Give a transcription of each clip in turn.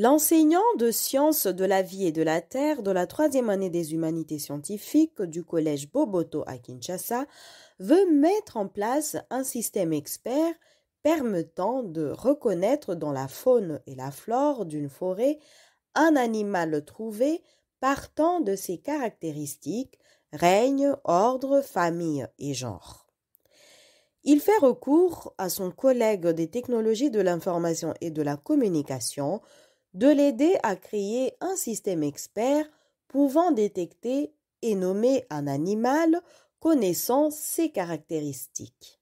L'enseignant de sciences de la vie et de la terre de la troisième année des humanités scientifiques du collège Boboto à Kinshasa veut mettre en place un système expert permettant de reconnaître dans la faune et la flore d'une forêt un animal trouvé partant de ses caractéristiques, règne, ordre, famille et genre. Il fait recours à son collègue des technologies de l'information et de la communication de l'aider à créer un système expert pouvant détecter et nommer un animal connaissant ses caractéristiques.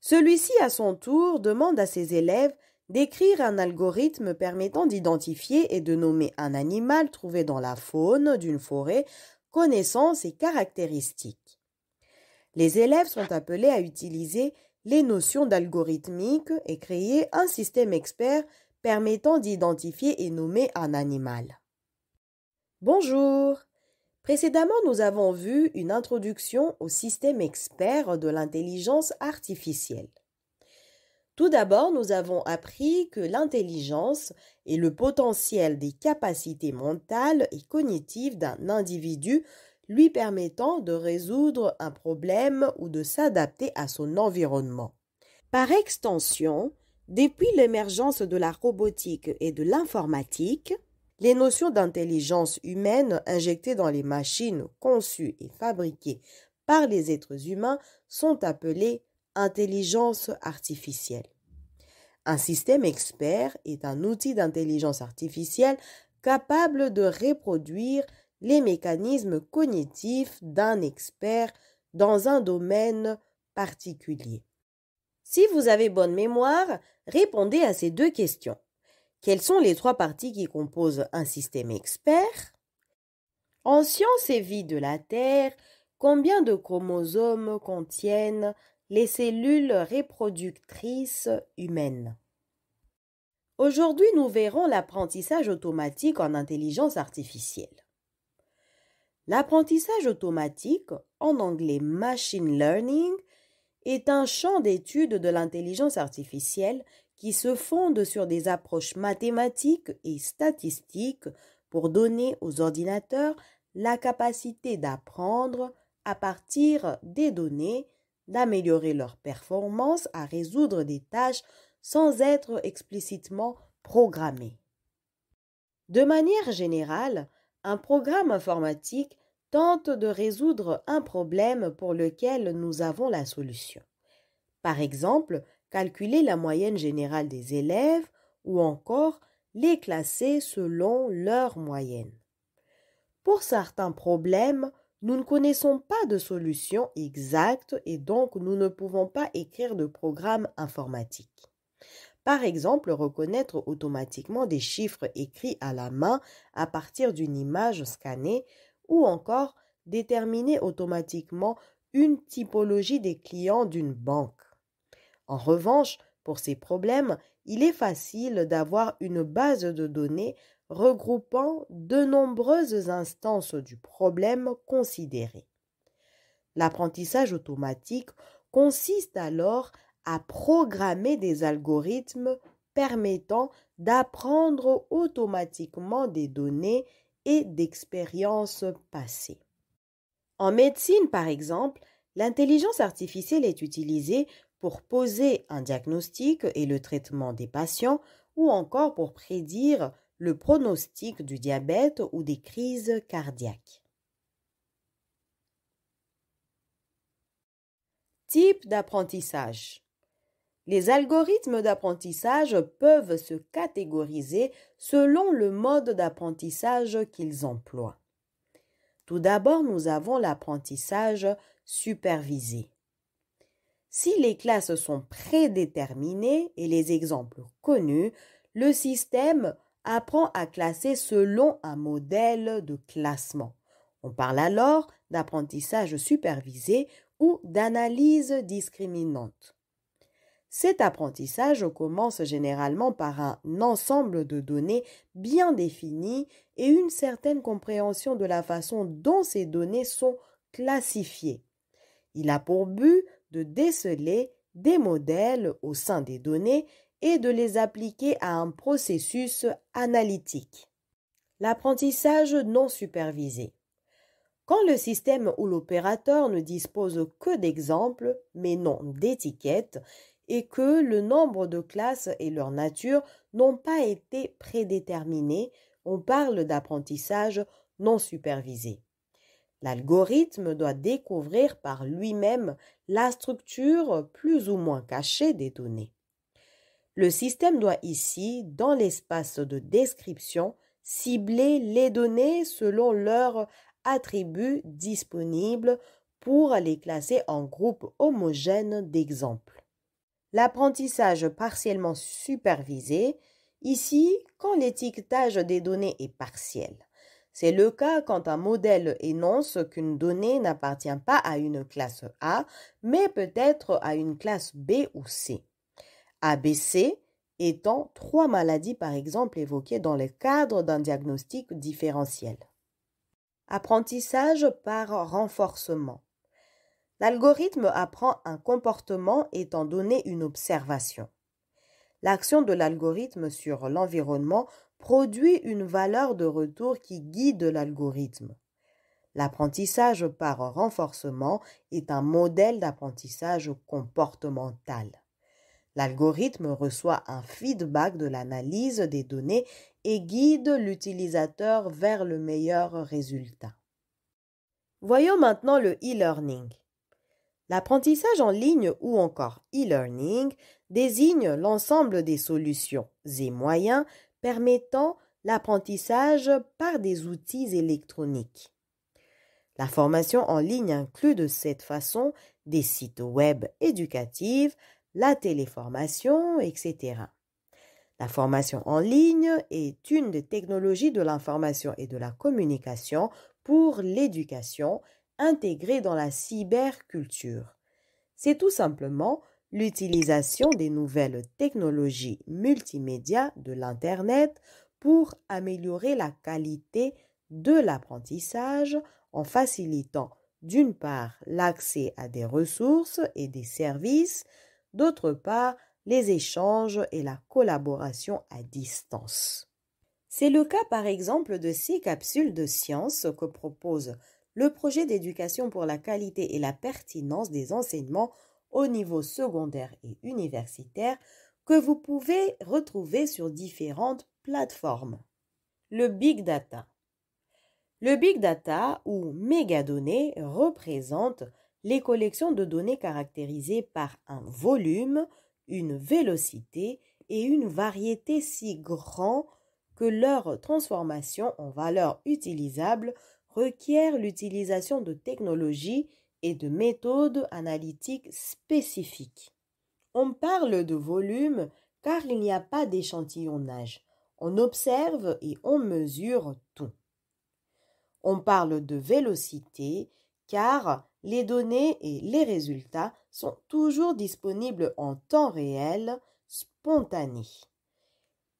Celui-ci, à son tour, demande à ses élèves d'écrire un algorithme permettant d'identifier et de nommer un animal trouvé dans la faune d'une forêt connaissant ses caractéristiques. Les élèves sont appelés à utiliser les notions d'algorithmique et créer un système expert permettant d'identifier et nommer un animal. Bonjour! Précédemment, nous avons vu une introduction au système expert de l'intelligence artificielle. Tout d'abord, nous avons appris que l'intelligence est le potentiel des capacités mentales et cognitives d'un individu lui permettant de résoudre un problème ou de s'adapter à son environnement. Par extension, depuis l'émergence de la robotique et de l'informatique, les notions d'intelligence humaine injectées dans les machines conçues et fabriquées par les êtres humains sont appelées intelligence artificielle. Un système expert est un outil d'intelligence artificielle capable de reproduire les mécanismes cognitifs d'un expert dans un domaine particulier. Si vous avez bonne mémoire, répondez à ces deux questions. Quelles sont les trois parties qui composent un système expert? En sciences et vie de la Terre, combien de chromosomes contiennent les cellules reproductrices humaines? Aujourd'hui, nous verrons l'apprentissage automatique en intelligence artificielle. L'apprentissage automatique, en anglais machine learning, est un champ d'étude de l'intelligence artificielle qui se fonde sur des approches mathématiques et statistiques pour donner aux ordinateurs la capacité d'apprendre à partir des données, d'améliorer leur performance à résoudre des tâches sans être explicitement programmés. De manière générale, un programme informatique tente de résoudre un problème pour lequel nous avons la solution. Par exemple, calculer la moyenne générale des élèves ou encore les classer selon leur moyenne. Pour certains problèmes, nous ne connaissons pas de solution exacte et donc nous ne pouvons pas écrire de programme informatique. Par exemple, reconnaître automatiquement des chiffres écrits à la main à partir d'une image scannée ou encore déterminer automatiquement une typologie des clients d'une banque. En revanche, pour ces problèmes, il est facile d'avoir une base de données regroupant de nombreuses instances du problème considéré. L'apprentissage automatique consiste alors à programmer des algorithmes permettant d'apprendre automatiquement des données et d'expériences passées. En médecine, par exemple, l'intelligence artificielle est utilisée pour poser un diagnostic et le traitement des patients ou encore pour prédire le pronostic du diabète ou des crises cardiaques. Type d'apprentissage. Les algorithmes d'apprentissage peuvent se catégoriser selon le mode d'apprentissage qu'ils emploient. Tout d'abord, nous avons l'apprentissage supervisé. Si les classes sont prédéterminées et les exemples connus, le système apprend à classer selon un modèle de classement. On parle alors d'apprentissage supervisé ou d'analyse discriminante. Cet apprentissage commence généralement par un ensemble de données bien définies et une certaine compréhension de la façon dont ces données sont classifiées. Il a pour but de déceler des modèles au sein des données et de les appliquer à un processus analytique. L'apprentissage non supervisé. Quand le système ou l'opérateur ne dispose que d'exemples, mais non d'étiquettes, et que le nombre de classes et leur nature n'ont pas été prédéterminés, on parle d'apprentissage non supervisé. L'algorithme doit découvrir par lui-même la structure plus ou moins cachée des données. Le système doit ici, dans l'espace de description, cibler les données selon leurs attributs disponibles pour les classer en groupes homogènes d'exemples. L'apprentissage partiellement supervisé, ici, quand l'étiquetage des données est partiel. C'est le cas quand un modèle énonce qu'une donnée n'appartient pas à une classe A, mais peut-être à une classe B ou C. ABC étant 3 maladies par exemple évoquées dans le cadre d'un diagnostic différentiel. Apprentissage par renforcement. L'algorithme apprend un comportement étant donné une observation. L'action de l'algorithme sur l'environnement produit une valeur de retour qui guide l'algorithme. L'apprentissage par renforcement est un modèle d'apprentissage comportemental. L'algorithme reçoit un feedback de l'analyse des données et guide l'utilisateur vers le meilleur résultat. Voyons maintenant le e-learning. L'apprentissage en ligne ou encore e-learning désigne l'ensemble des solutions et moyens permettant l'apprentissage par des outils électroniques. La formation en ligne inclut de cette façon des sites web éducatifs, la téléformation, etc. La formation en ligne est une des technologies de l'information et de la communication pour l'éducation intégrée dans la cyberculture. C'est tout simplement l'utilisation des nouvelles technologies multimédia de l'Internet pour améliorer la qualité de l'apprentissage en facilitant d'une part l'accès à des ressources et des services, d'autre part les échanges et la collaboration à distance. C'est le cas par exemple de ces capsules de sciences que propose le projet d'éducation pour la qualité et la pertinence des enseignements au niveau secondaire et universitaire que vous pouvez retrouver sur différentes plateformes. Le Big Data. Le Big Data ou mégadonnées représente les collections de données caractérisées par un volume, une vélocité et une variété si grands que leur transformation en valeur utilisable requiert l'utilisation de technologies et de méthodes analytiques spécifiques. On parle de volume car il n'y a pas d'échantillonnage. On observe et on mesure tout. On parle de vélocité car les données et les résultats sont toujours disponibles en temps réel, spontané.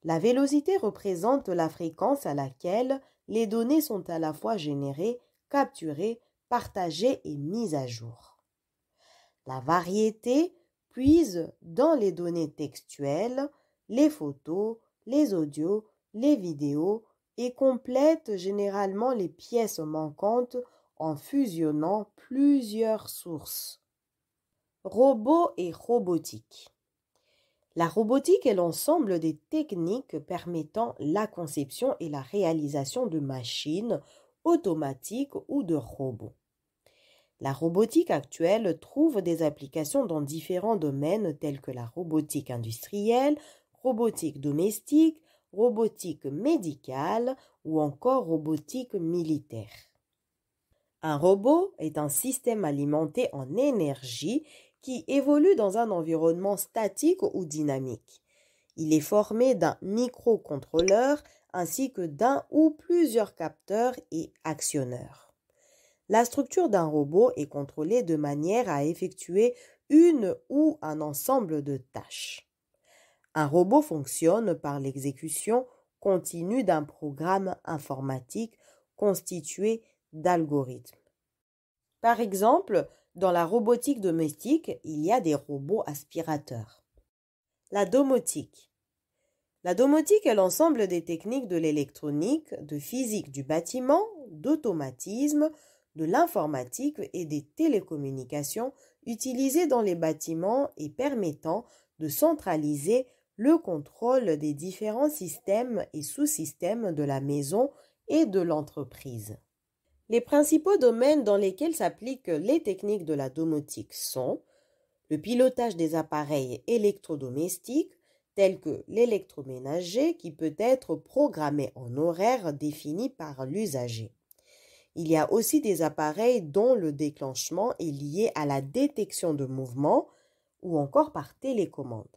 La vélocité représente la fréquence à laquelle les données sont à la fois générées, capturées, partagées et mises à jour. La variété puise dans les données textuelles, les photos, les audios, les vidéos et complète généralement les pièces manquantes en fusionnant plusieurs sources. Robots et robotique. La robotique est l'ensemble des techniques permettant la conception et la réalisation de machines automatiques ou de robots. La robotique actuelle trouve des applications dans différents domaines tels que la robotique industrielle, robotique domestique, robotique médicale ou encore robotique militaire. Un robot est un système alimenté en énergie qui évolue dans un environnement statique ou dynamique. Il est formé d'un microcontrôleur ainsi que d'un ou plusieurs capteurs et actionneurs. La structure d'un robot est contrôlée de manière à effectuer une ou un ensemble de tâches. Un robot fonctionne par l'exécution continue d'un programme informatique constitué d'algorithmes. Par exemple, dans la robotique domestique, il y a des robots aspirateurs. La domotique. La domotique est l'ensemble des techniques de l'électronique, de physique du bâtiment, d'automatisme, de l'informatique et des télécommunications utilisées dans les bâtiments et permettant de centraliser le contrôle des différents systèmes et sous-systèmes de la maison et de l'entreprise. Les principaux domaines dans lesquels s'appliquent les techniques de la domotique sont le pilotage des appareils électrodomestiques tels que l'électroménager qui peut être programmé en horaire défini par l'usager. Il y a aussi des appareils dont le déclenchement est lié à la détection de mouvements ou encore par télécommande.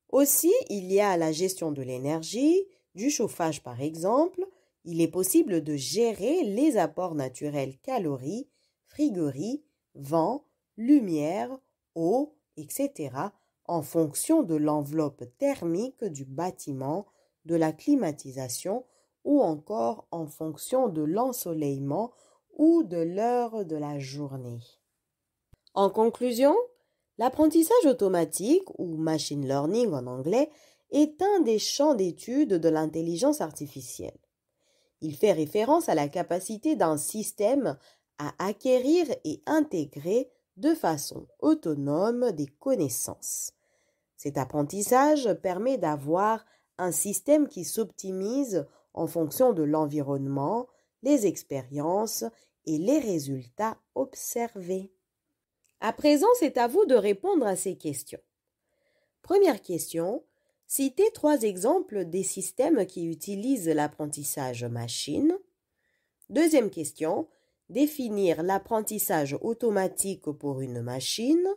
Aussi, il y a la gestion de l'énergie, du chauffage par exemple. Il est possible de gérer les apports naturels calories, frigories, vent, lumière, eau, etc. en fonction de l'enveloppe thermique du bâtiment, de la climatisation ou encore en fonction de l'ensoleillement ou de l'heure de la journée. En conclusion, l'apprentissage automatique ou machine learning en anglais est un des champs d'étude de l'intelligence artificielle. Il fait référence à la capacité d'un système à acquérir et intégrer de façon autonome des connaissances. Cet apprentissage permet d'avoir un système qui s'optimise en fonction de l'environnement, les expériences et les résultats observés. À présent, c'est à vous de répondre à ces questions. Première question, citez 3 exemples des systèmes qui utilisent l'apprentissage machine. Deuxième question, définir l'apprentissage automatique pour une machine.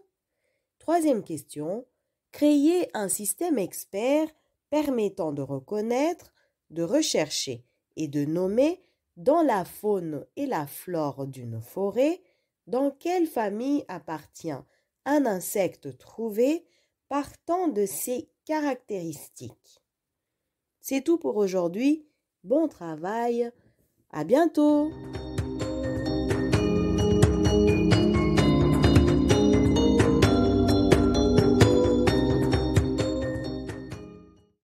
Troisième question, créer un système expert permettant de reconnaître, de rechercher et de nommer dans la faune et la flore d'une forêt dans quelle famille appartient un insecte trouvé partant de ses caractéristiques. C'est tout pour aujourd'hui. Bon travail. À bientôt.